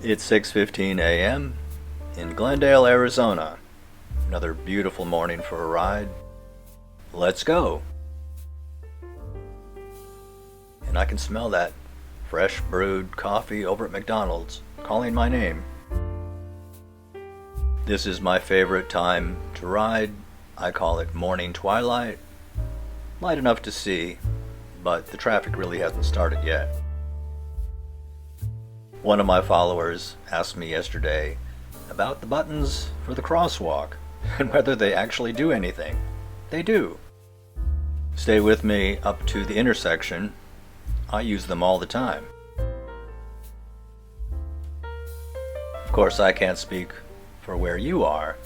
It's 6:15 a.m. in Glendale, Arizona. Another beautiful morning for a ride. Let's go! And I can smell that fresh brewed coffee over at McDonald's calling my name. This is my favorite time to ride. I call it morning twilight. Light enough to see, but the traffic really hasn't started yet. One of my followers asked me yesterday about the buttons for the crosswalk and whether they actually do anything. They do. Stay with me up to the intersection. I use them all the time. Of course, I can't speak for where you are,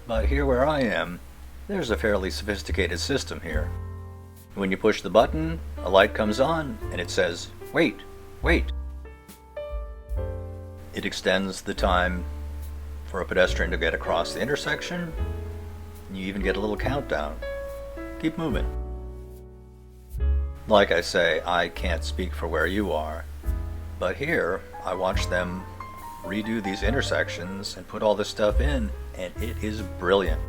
but here where I am, there's a fairly sophisticated system here. When you push the button, a light comes on and it says, "Wait, wait." It extends the time for a pedestrian to get across the intersection. You even get a little countdown. Keep moving. Like I say, I can't speak for where you are, but here I watch them redo these intersections and put all this stuff in, and it is brilliant.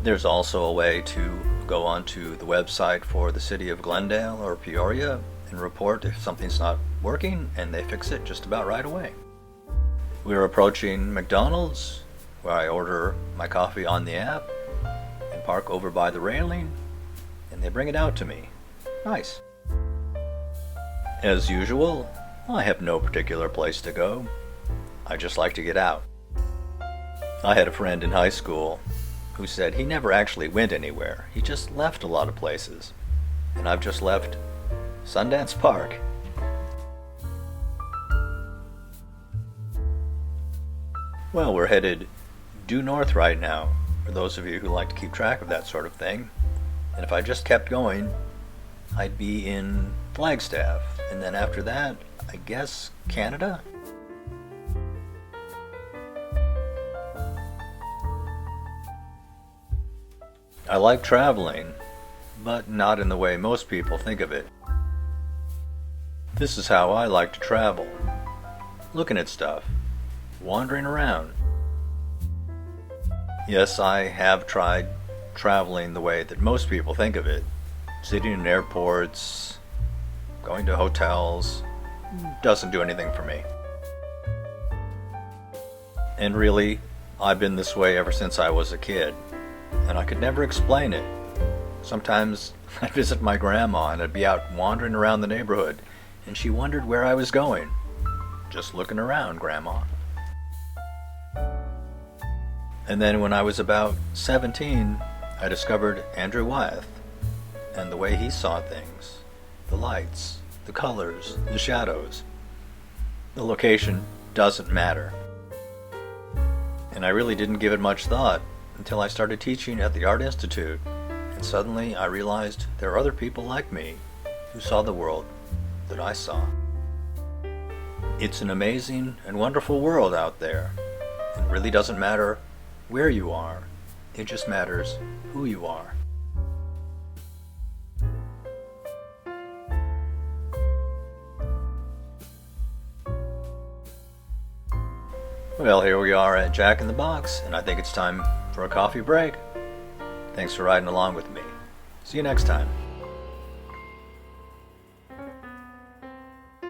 There's also a way to go onto the website for the city of Glendale or Peoria and report if something's not working, and they fix it just about right away. We're approaching McDonald's, where I order my coffee on the app and park over by the railing, and they bring it out to me. Nice. As usual, I have no particular place to go. I just like to get out. I had a friend in high school who said he never actually went anywhere. He just left a lot of places. And I've just left Sundance Park. Well, we're headed due north right now, for those of you who like to keep track of that sort of thing. And if I just kept going, I'd be in Flagstaff, and then after that, I guess Canada? I like traveling, but not in the way most people think of it. This is how I like to travel. Looking at stuff. Wandering around. Yes, I have tried traveling the way that most people think of it. Sitting in airports, going to hotels, doesn't do anything for me. And really, I've been this way ever since I was a kid, and I could never explain it. Sometimes I'd visit my grandma and I'd be out wandering around the neighborhood, and she wondered where I was going. Just looking around, Grandma. And then when I was about 17, I discovered Andrew Wyeth and the way he saw things. The lights, the colors, the shadows. The location doesn't matter. And I really didn't give it much thought until I started teaching at the Art Institute, and suddenly I realized there are other people like me who saw the world that I saw. It's an amazing and wonderful world out there. It really doesn't matter where you are, it just matters who you are. Well, here we are at Jack in the Box, and I think it's time for a coffee break. Thanks for riding along with me. See you next time.